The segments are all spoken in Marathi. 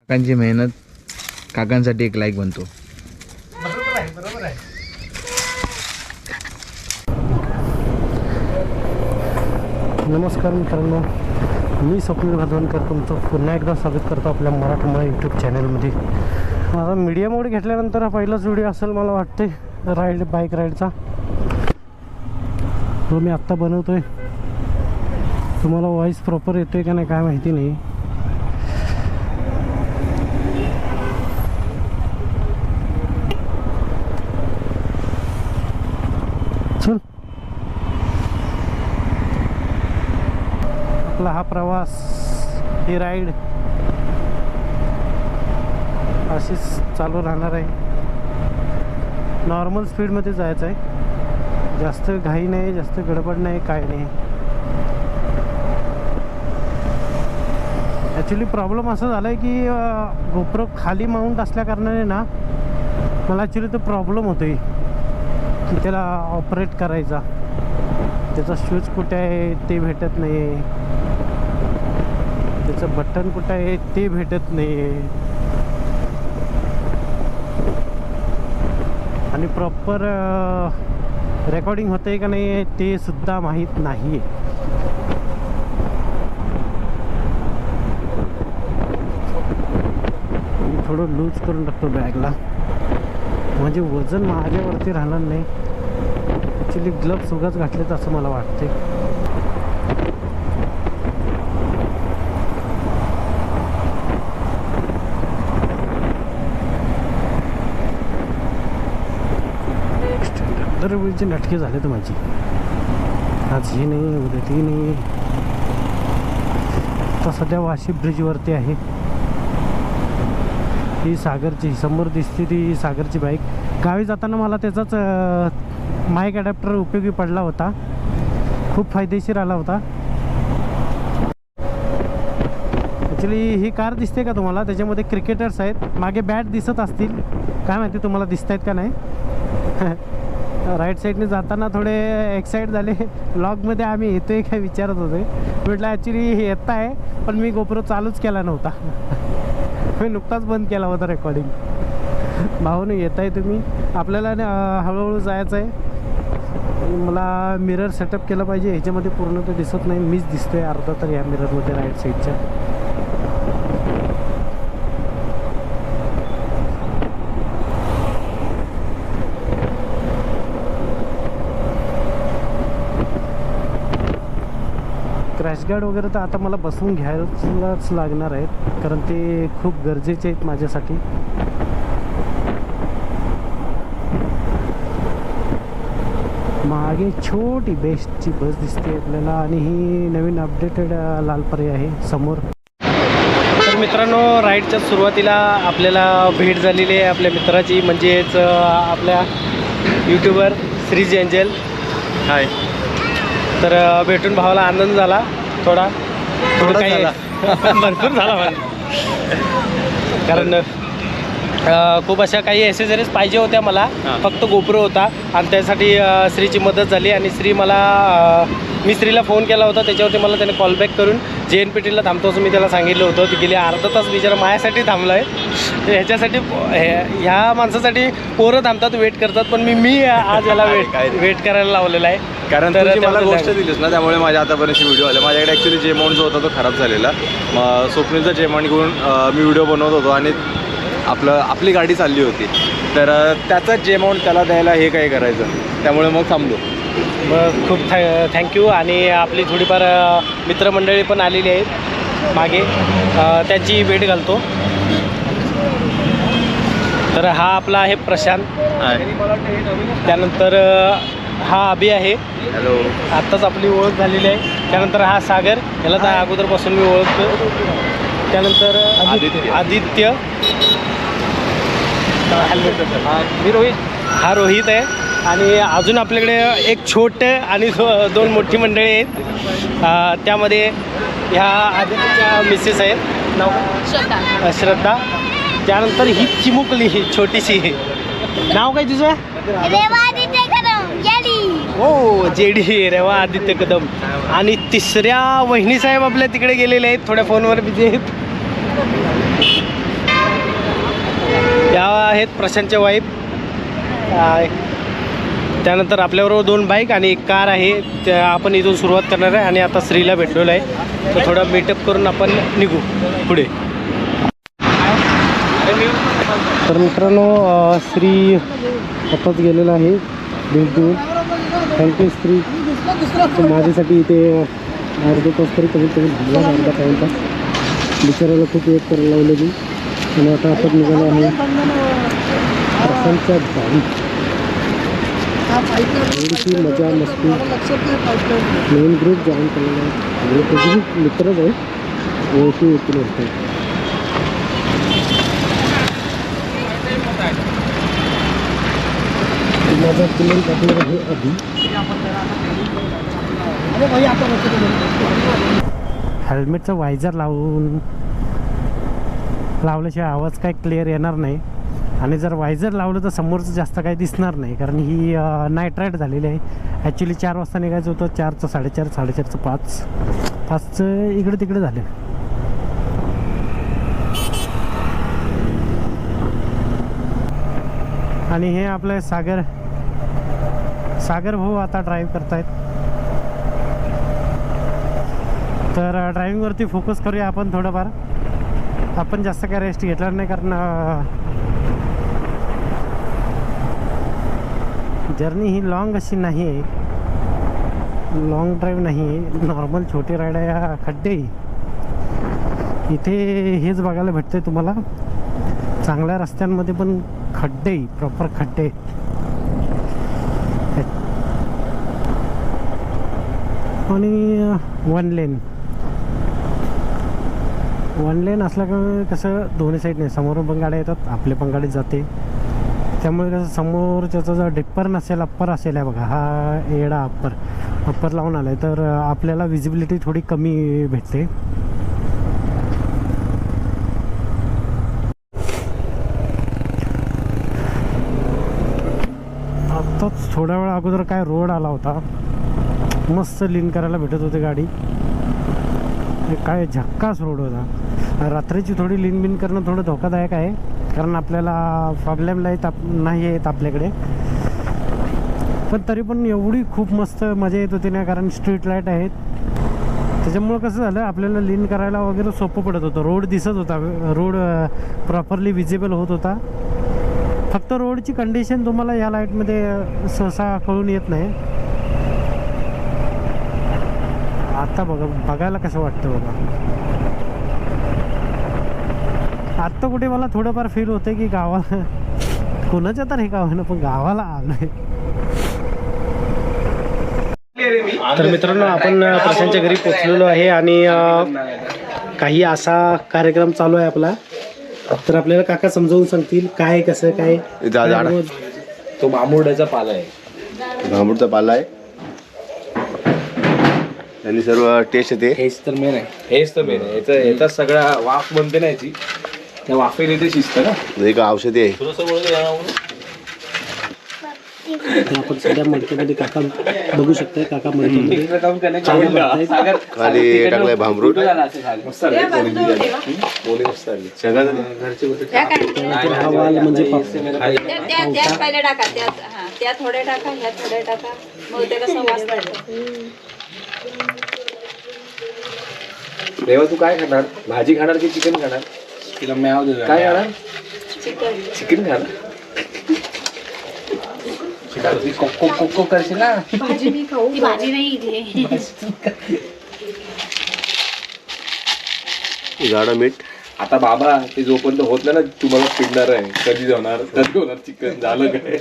काकांची मेहनत, काकांसाठी एक लाईक बनतो. बरोबर आहे. नमस्कार मित्रांनो, मी स्वप्नील भादवणकर तुमचं पुन्हा एकदा स्वागत करतो आपल्या मराठमोळा यूट्यूब चॅनलमध्ये. माझा मीडिया मोड घेतल्यानंतर हा पहिलाच व्हिडिओ असेल मला वाटते बाईक राईडचा. तो मी आत्ता बनवतो आहे. तुम्हाला वॉईस प्रॉपर येतो आहे का नाही काय माहिती नाही. चल, आपला हा प्रवास, ही राईड अशीच चालू राहणार आहे. नॉर्मल स्पीडमध्ये जायचं आहे, जास्त घाई नाही, जास्त गडबड नाही, काय नाही. ॲक्च्युली प्रॉब्लेम असं झाला आहे की गोप्रो खाली माउंट असल्याकारणाने ना मला ॲक्च्युली तो प्रॉब्लेम होतो आहे की त्याला ऑपरेट करायचा. त्याचा शूज कुठे आहे ते भेटत नाही आहे, त्याचं बटन कुठं आहे ते भेटत नाही आहे, आणि प्रॉपर रेकॉर्डिंग होतं आहे का नाही आहे ते सुद्धा माहीत नाही आहे. मी थोडं लूज करून टाकतो बॅगला, म्हणजे वजन माझ्यावरती राहणार नाही. ॲक्च्युली ग्लव्स उगाच घातलेत असं मला वाटते. दरवेळीचे नाटके झाले तर माझी, आज ही नाही उद्या ती नाही. तर सध्या वाशी ब्रिजवरती आहे. ही सागरची समोर दिसते ती सागरची बाईक. गावी जाताना मला त्याचाच माईक अडॅप्टर उपयोगी पडला होता, खूप फायदेशीर आला होता. ॲक्च्युली ही कार दिसते का तुम्हाला, त्याच्यामध्ये क्रिकेटर्स आहेत. मागे बॅट दिसत असतील, काय माहिती तुम्हाला दिसत आहेत का नाही. राईट साईडने जाताना थोडे एक्साइट झाले. व्लॉगमध्ये आम्ही येतोय काय विचारत होते. म्हटलं ॲक्च्युली येत आहे, पण मी गोप्रो चालूच केला नव्हता. मी नुकताच बंद केला होता रेकॉर्डिंग. भाऊने येत आहे तुम्ही, आपल्याला हळूहळू जायचं आहे. मला मिरर सेटअप केलं पाहिजे. ह्याच्यामध्ये पूर्ण तर दिसत नाही, मीच दिसतोय अर्धा तर या मिररमध्ये राईट साईडच्या. क्रॅश गार्ड वगैरे तर आता मला बसवून घ्यायलाच लागणार आहेत, कारण ते खूप गरजेचे आहेत माझ्यासाठी. मागे छोटी बेस्टची बस दिसते आपल्याला, आणि ही नवीन अपडेटेड लालपरी आहे समोर. तर मित्रांनो, राईडच्या सुरुवातीला आपल्याला भेट झालेली आहे आपल्या मित्राची, म्हणजेच आपल्या यूट्यूबर श्रीज एंजल. हाय. तर भेटून भावाला आनंद झाला. थोडा काही भरपूर झाला मला, कारण खूप अशा काही ॲसेसरीज पाहिजे होत्या मला. फक्त गोप्रो होता आणि त्यासाठी श्रीची मदत झाली. आणि मी श्रीला फोन केला होता, त्याच्यावरती मला त्याने कॉलबॅक करून JNPTला थांबतो असं मी त्याला सांगितलं होतं. ते गेले अर्धा तास बिचारा माझ्यासाठी थांबला आहे. ह्याच्यासाठी ह्या माणसासाठी पोरं थांबतात, वेट करतात, पण मी आज याला वेट करायला लावलेला आहे. कारण तर मला गोष्ट दिलीस ना, त्यामुळे माझ्या आतापर्यंत व्हिडिओ आले. माझ्याकडे ॲक्च्युली जे माउंट जो होता तो खराब झालेला. मग स्वप्नीलचा जे माउंट घेऊन मी व्हिडिओ बनवत होतो, आणि आपली गाडी चालली होती, तर त्याचा जे माउंट त्याला द्यायला हे काय करायचं, त्यामुळे मग थांबलो. मग खूप थँक्यू. आणि आपली थोडीफार मित्रमंडळी पण आलेली आहेत मागे, त्यांची भेट घालतो. तर हा आपला आहे प्रशांत, त्यानंतर हा अभि आहे. हॅलो. आत्ताच आपली ओळख झालेली आहे. त्यानंतर हा सागर, याला तर अगोदरपासून मी ओळखतो. त्यानंतर आदित्य. मी रोहित. हा रोहित आहे. आणि अजून आपल्याकडे एक छोटे आणि दोन मोठी मंडळी आहेत. त्यामध्ये ह्या आदित्यच्या मिसेस आहेत, नाव श्रद्धा. त्यानंतर ही चिमुकली छोटीशी, नाव काय तुझं? हो, जेडी रेवा आदित्य कदम. आणि तिसऱ्या वहिनी साहेब आपल्या तिकडे गेलेले आहेत, थोड्या फोनवर बिझी आहेत. आहेत प्रशांतच्या वाईफ. त्यानंतर आपल्याबरोबर 2 बाईक आणि 1 कार आहे. त्या आपण इथून सुरुवात करणार आहे आणि आता श्रीला भेटलेलो आहे. तर थोडा मीटअप करून आपण निघू पुढे. तर मित्रांनो श्री आताच गेलेला आहे भेट देऊन. थँक्यू श्री. माझ्यासाठी इथे अर्धा तास तरी कमीत कमी झाला, अर्धा पाऊण तास. बिचारायला खूप वेट करायला लावलं मी. आणि आता आपण निघालो आहे प्रशांतच्या गावी. थोडीशी मजा मस्ती, नवीन ग्रुप जॉईन केलेला आहे. ग्रुप मित्रच आहे, ओळखी येतील होते. माझा किल्ला टाकलेला आहे आधी. हेल्मेटचं वायझर लावल्याशिवाय आवाज काय क्लिअर येणार नाही. आणि जर वायझर लावलं तर समोरचं जास्त काही दिसणार नाही, कारण ही नाईट राईड झालेली आहे. ॲक्च्युली 4 वाजता निघायचं होतं. 4चं 4:30, 4:30चं 5, 5चं इकडे तिकडे झालं. आणि हे आपले सागर भाऊ आता ड्राईव्ह करतायत. तर ड्रायव्हिंगवरती फोकस करूया आपण थोडंफार. आपण जास्त काय रेस्ट घेतणार नाही, कारण जर्नी ही लॉंग अशी नाही आहे. लॉंग ड्राईव्ह नाही आहे, नॉर्मल छोटे राईड आहे. खड्डे इथे हेच बघायला भेटते तुम्हाला. चांगल्या रस्त्यांमध्ये पण खड्डे, प्रॉपर खड्डे. आणि वन लेन असलं का कसं दोन्ही साईड नाही, समोरून पण गाड्या येतात, आपल्या पण गाडी जाते. त्यामुळे कसं समोरच्याचा जर डिप्पर नसेल, अप्पर असेल, आहे बघा हा एडा अप्पर लावून आला आहे, तर आपल्याला विजिबिलिटी थोडी कमी भेटते. आत्ताच थोड्या वेळा अगोदर काय रोड आला होता, मस्त लीन करायला भेटत होती गाडी. काय झक्कास रोड होता. रात्रीची थोडी लीन बिन करणं थोडं धोकादायक आहे, कारण आपल्याला प्रॉब्लेमला नाही येत आपल्याकडे. पण तरी पण एवढी खूप मस्त मजा येत होती ना, कारण स्ट्रीट लाईट आहेत. त्याच्यामुळं कसं झालं, आपल्याला लीन करायला वगैरे सोपं पडत होतं. रोड दिसत होता, रोड प्रॉपरली विजिबल होत होता. फक्त रोडची कंडिशन तुम्हाला या लाईटमध्ये सहसा कळून येत नाही. आता बघायला कसं वाटतं बघा. आत्ता कुठे मला थोडंफार फील होतं की गावाला, कोणाच्या तर हे गावानं पण गावाला आलोय. तर मित्रांनो, आपण प्रशांतच्या घरी पोचलेलो आहे आणि काही असा कार्यक्रम चालू आहे आपला. तर आपल्याला काका समजावून सांगतील काय कसं काय. तो भांबुर्ड्याचा पाला आहे. भांबुडचा पाला आहे आणि सर्व टेस्ट येते. हेच तर मेन आहे. याचा सगळा वाफ बनते ना याची, त्या वाफेने ते शिजतं ना. एक औषधी आहे. आपण सध्या मडक्यामध्ये काका बघू शकताय. काका मडक्यामध्ये खाली टाकलाय भांबरूट. हा वाल म्हणजे पहिले टाका, त्या थोड्या टाका, ह्या थोड्या टाका, मग ते कसं वाजतं. देवा, तू काय खाणार? भाजी खाणार की चिकन खाणार? तिला म्याव दे. काय खाणार? चिकन खाणार. कोको करशील ना. भाजी मी खाऊ. ती भाजी नाही गाडा मीठ. आता बाबा, ते जोपर्यंत होत नाही ना, तुम्हाला पिडणार आहे. कधी होणार चिकन झालं काय?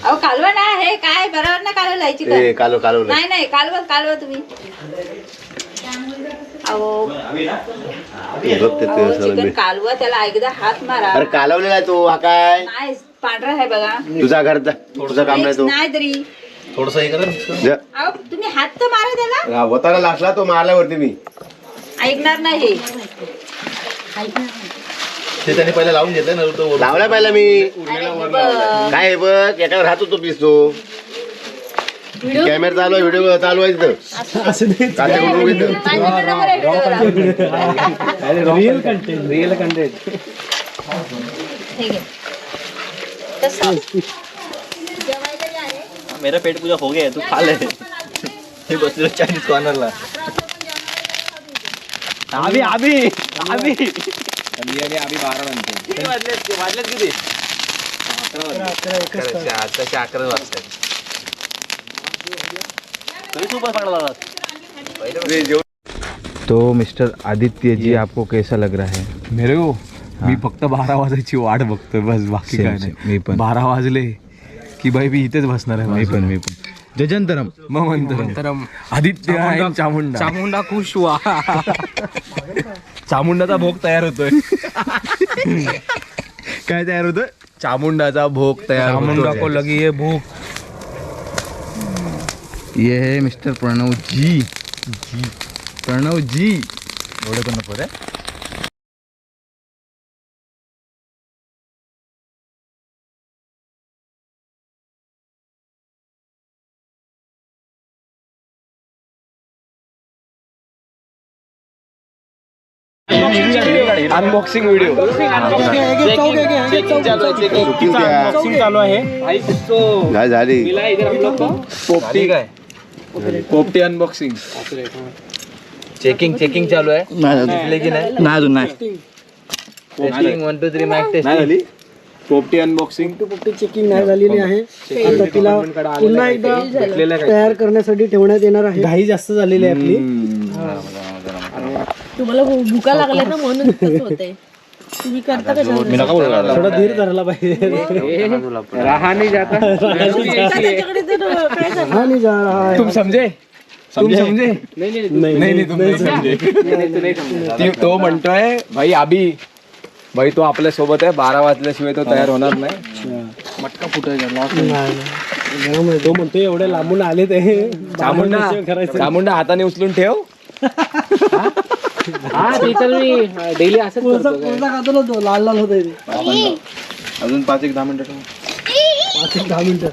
अहो कालवा ना, हे काय बरोबर ना कालवलं चिकन. कालव नाही कालवा तुम्ही. अहो चिकन कालवा, त्याला एकदा हात मारा. अरे कालवलेला आहे तो. हा काय नाही, पांढरा आहे बघा. तुझा घरचा तुझं काम नाही तो. नाही तरी थोडस हे करा. अहो तुम्ही हात तर मारा त्याला. होताना लाटला तो, मारल्यावरती मी ऐकणार नाही. ते त्याने पहिला लावून घेतलं ना, तो लावला पहिला मी. काय आहे बघ, याच्यावर राहतो तो पीस. तो कॅमेरा चालू आहे, व्हिडिओ चालू आहे तिथं. Real content. ठीक आहे. मेरा पेट पूजा हो गया तू खा ले मी बसलो चायनीज कॉर्नरला आम्ही 12 नंतर वाजल्यात किती 11 वाजता तरी तू पण पकडला तो मिस्टर आदित्य जी आपको कैसा लग रहा है? मेरे को मी फक्त 12 वाजायची वाट बघतोय बस बाकी काय नाही. मी पण 12 वाजले की बाई मी इथेच बसणार आहे. मी पण जजंतरम मंतरम आदित्य आणि चामुंडा खुश व्हा. चामुंडाचा भोग तयार होतोय. काय तयार होतं? चामुंडाचा भोग तयार चामुंडा को लगी ये भूक. ये है मिस्टर प्रणव जी. एवढं पण नको रे. अनबॉक्सिंग व्हिडिओ चालू आहे. पोपटी अनबॉक्सिंग चेकिंग चालू आहे. नाही अजून नाही 1 2 3 मॅक टेस्ट झाली. पोपटी अनबॉक्सिंग पोपटी चेकिंग नाही झालेली आहे. आता तिला पुन्हा एकदा तयार करण्यासाठी ठेवण्यात येणार आहे. घाई जास्त झालेली आहे आपली. तुम्हाला भुका लागल्या ना म्हणून तसं होतंय. तुम्ही करता कशा थोडा धीर धरला पाहिजे. रहा नहीं जाता. त्याच्याकडे तर काय झालं हा नाही जा रहा है. तुम समझे नाही तुम्ही समजे. तो म्हणतोय भाई तो आपल्या सोबत आहे. 12 वाजल्याशिवाय तो तयार होणार नाही. मटका फुटायचा नाही. तो म्हणतो एवढे लांबून आले ते चामुंडा हाताने उचलून ठेव. डेली असंच खातो ना तो लाल होत अजून 5-10 मिनिटं. 10 मिनिटं.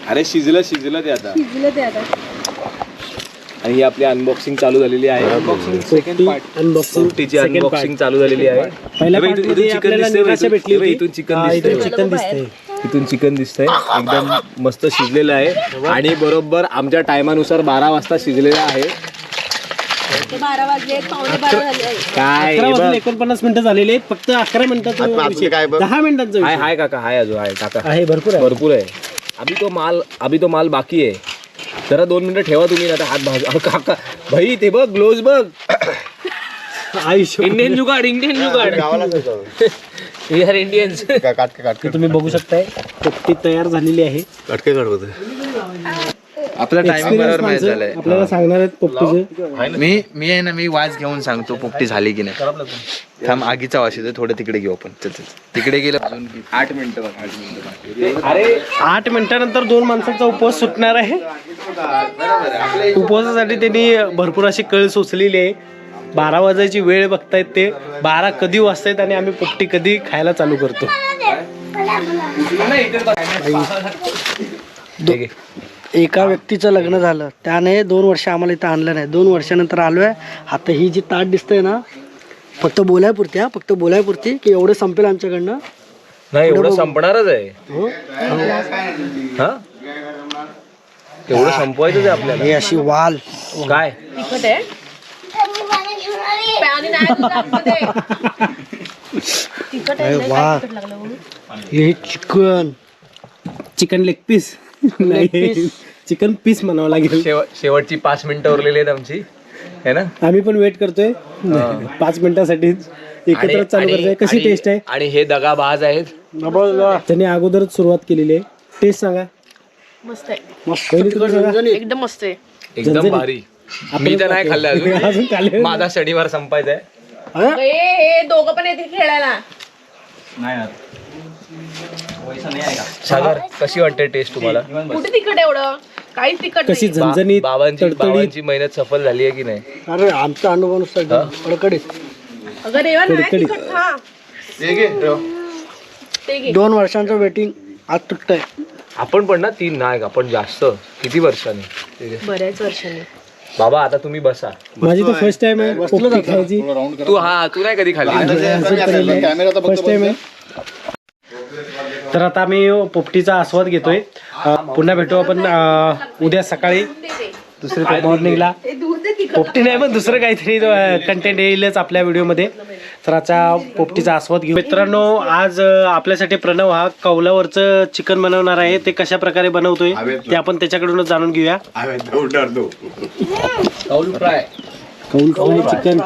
अरे शिजलं ते आता. आणि ही आपली अनबॉक्सिंग चालू झालेली आहे. पोपटीची अनबॉक्सिंग चालू झालेली आहे. पहिल्या इथून पार्टीमध्ये चिकन आपल्याला दिसतंय. निराशा भेटली होती. इथून चिकन इथून दिसतंय. चिकन दिसतंय. इथून चिकन दिसतंय. एकदम मस्त शिजलेलं आहे आणि बरोबर आमच्या टायमानुसार 12 वाजता शिजलेलं आहे. 12 वाजले 11:45 झाले आहे. काय 49 मिनिटं झालेली आहेत. फक्त 11 मिनिटाचा विषय. 10 मिनिटांचा विषय हाय काका हाय अजून हाय काका आहे. भरपूर आहे. अभी तो माल बाकी आहे. जरा 2 मिनिटं ठेवा तुम्ही ना. हात भाज काका भाई ते बघ ग्लोव्ज बघ. आयुष्य इंडियन जुगाड यार इंडियन्स. तुम्ही बघू शकताय. पोपटी तयार झालेली आहे. आपला टायमिंग बरोबर माहित झालंय. आपल्याला सांगणार आहेत पोपटीचे. मी आहे ना मी वाज घेऊन सांगतो पोपटी झाली की नाही. थांब आगीचा वास येतो. थोडं तिकडे घेऊ आपण. तिकडे गेलं 8 मिनिटं. 8 मिनिटानंतर 2 माणसांचा उपवास सुटणार आहे. उपवासासाठी त्यांनी भरपूर अशी कळ सोचलेली आहे. 12 वाजायची वेळ बघतायत ते. 12 कधी वाजतायत आणि आम्ही पोपटी कधी खायला चालू करतो. एका व्यक्तीचं लग्न झालं त्याने 2 वर्ष आम्हाला इथं आणलं नाही. 2 वर्षानंतर आलोय. आता ही जी ताट दिसतंय ना फक्त बोलायपुरती की एवढं संपेल आमच्याकडनं. नाही एवढं संपणारच आहे. हो. हा एवढं संपवायचं आहे आपल्याला. ही अशी वाल काय तिखट आहे पाणी नाही दुधामध्ये. तिखट आहे. वा. तिखट लागलं म्हणून. हे चिकन लेग पीस नाही, चिकन पीस म्हणावं लागेल. शेवटची 5 मिनिटं उरलेली आहेत आमची है ना. आम्ही पण वेट करतोय 5 मिनिटासाठी. एकत्र चालू करतोय. कशी टेस्ट आहे? आणि हे दगाबाज आहेत. त्यांनी अगोदरच सुरुवात केलेली आहे. टेस्ट सांगा. मस्त आहे. पहिली तुम्ही सांगा. एकदम मस्त आहे. एकदम भारी. मी तर नाही खाल्लं अजून अजून. खाल्लं. माझा शनिवार संपायचा आहे. हे दोघं पण येतील खेळायला. सागर कशी वाटते टेस्ट तुम्हाला? कुठे तिखट एवढं? काहीच तिखट कशी नाही. झणझणीत बाबांची मेहनत सफल झाली आहे की नाही? अरे आमचा अनुभव नुसता कडकडीत. अगं रेवा नाही तिखट खा. ते घे. 2 वर्षांचं वेटिंग आज तुटतंय. आपण पण ना 3 नाही आपण जास्त. किती वर्षांनी? बऱ्याच वर्षांनी. बाबा आता तुम्ही बसा. माझी तर फर्स्ट टाइम आहे पोपटी खायची. तू नाही कधी खाल्ली. फर्स्ट टाइम आहे. तर आता आम्ही पोपटीचा आस्वाद घेतोय. पुन्हा भेटू आपण उद्या सकाळी दुसऱ्या मॉर्निंगला. पोपटी नाही पण दुसरं काहीतरी कंटेंट येईलच आपल्या व्हिडिओमध्ये. तर आजचा पोपटीचा आस्वाद घेऊ. मित्रांनो, आज आपल्यासाठी प्रणव हा कौलावरचं चिकन बनवणार आहे. ते कशा प्रकारे बनवतोय ते आपण त्याच्याकडूनच जाणून घेऊया. कौल फ्राय चिकन.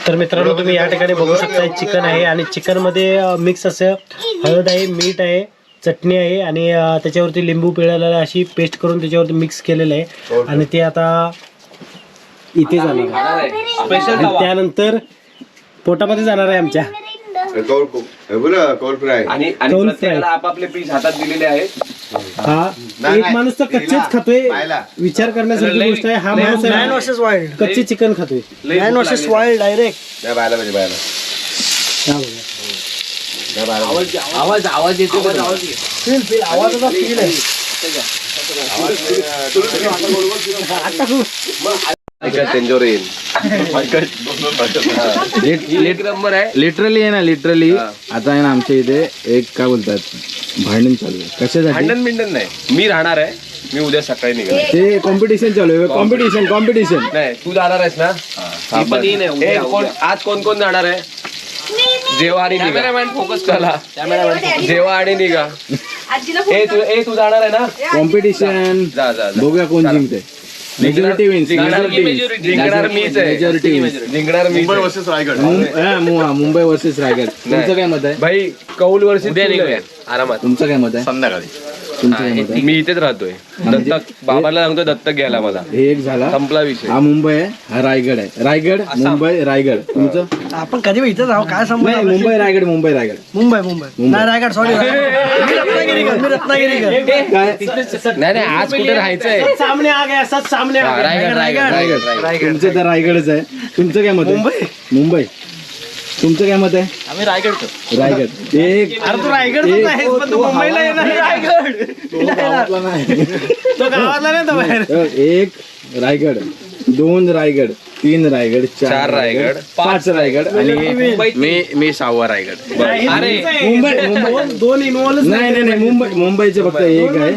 तर मित्रांनो, तुम्ही या ठिकाणी बघू शकता चिकन आहे आणि चिकन मध्ये मिक्स असं हळद आहे, मीठ आहे, चटणी आहे आणि त्याच्यावरती लिंबू पिळलेला अशी पेस्ट करून त्याच्यावरती मिक्स केलेलं आहे. आणि ते आता इथे जाणार आहे. आणि त्यानंतर पोटामध्ये जाणार आहे आमच्या. कौल फ्राय आणि प्रत्येकाला आपापले पीस हातात दिलेले आहेत. हा एक माणूस तर कच्चेच खातोय. विचार करण्यासारखी गोष्ट आहे. हा माणूस 9 वर्सेस वाईल्ड. कच्चे चिकन खातोय. 9 वर्सेस वाईल्ड डायरेक्ट. आवाज येतो. फील आवाजाचा फील आहे. लिटरली आहे ना, लिटरली आता आहे ना आमच्या इथे एक काय बोलतात भांडण चालू आहे. कशासाठी? भांडण नाही. मी राहणार आहे. मी उद्या सकाळी निघाल. ते कॉम्पिटिशन चालू आहे. कॉम्पिटिशन नाही, तू जाणार आहेस ना. आज कोण जाणार आहे? जेवा आणि निघा. फोकस करा. जेवा आणि निघा. तू जाणार आहे ना कॉम्पिटिशन. जा. बघूया कोण जिंकते. Majority wins. जिंकणार मीच आहे. जिंकणार मीच. मुंबई वर्सेस रायगड. तुमचं काय मत आहे भाई? कौल वर्षी आरामात. तुमचं काय मत आहे? संध्याकाळी तुमचं काय मत आहे? मी इथेच राहतोय. दत्तक बाबाला सांगतोय दत्तक घ्यायला मला. हे एक झाला. संपला विषय. हा मुंबई आहे, हा रायगड आहे. रायगड मुंबई रायगड. तुमचं? आपण कधी इथंच आहो. काय मुंबई रायगड. मुंबई नाही रायगड. सॉरी, मी रत्नागिरी. नाही आज कुठे राहायचंय? सामने आ गया, सच सामने आ गया. रायगड. तुमचं तर रायगडच आहे. तुमचं काय मत आहे? मुंबई. तुमचं काय मत आहे? आम्ही रायगड. रायगड. एक. अरे तू रायगडच आहेस पण तू मुंबईला येणार. रायगड तो गावातला नाही तो बाहेर. एक रायगड, 2 रायगड, 3 रायगड, 4 रायगड, 5 रायगड आणि मी 6वा रायगड. मुंबई. दोन इन्व्हॉल्व नाही मुंबईचे फक्त एक आहे.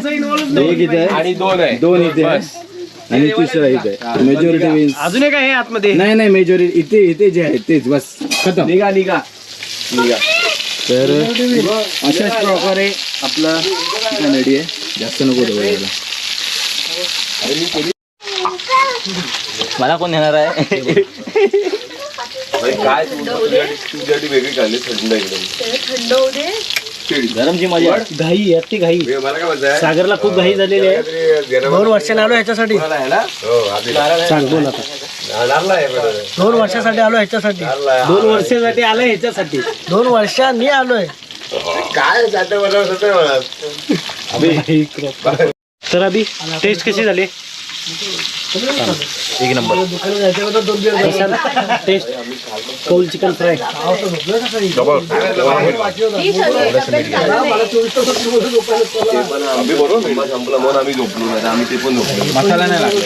एक इथे आहे आणि 2 आहे. 2 इथे आहे आणि तिसरा इथे आहे. Majority wins. अजून एक आहे आतमध्ये. नाही मेजॉरिटी इथे जे आहे तेच बस खतम. निघा. तर अशाच प्रकारे आपला चिकन रेडी आहे. जास्त नको दवायला. मला कोण येणार आहे? काय तुझ्यासाठी वेगळी काढली थंड एकदम. गरम जी मजा. घाई अति घाई. सागरला खूप घाई झालेली आहे. 2 वर्षाने आलो ह्याच्यासाठी. सांग बोल आता. 2 वर्षासाठी आलो ह्याच्यासाठी. 2 वर्षासाठी आलं ह्याच्यासाठी. 2 वर्षांनी आलोय. तर अभि टेस्ट कशी झाली? एक नंबर. टेस्ट कौल चिकन फ्राय. आम्ही बरोबर संपला म्हणून आम्ही झोपलो नाही. आम्ही ते पण झोपलो. मसाला नाही लागला.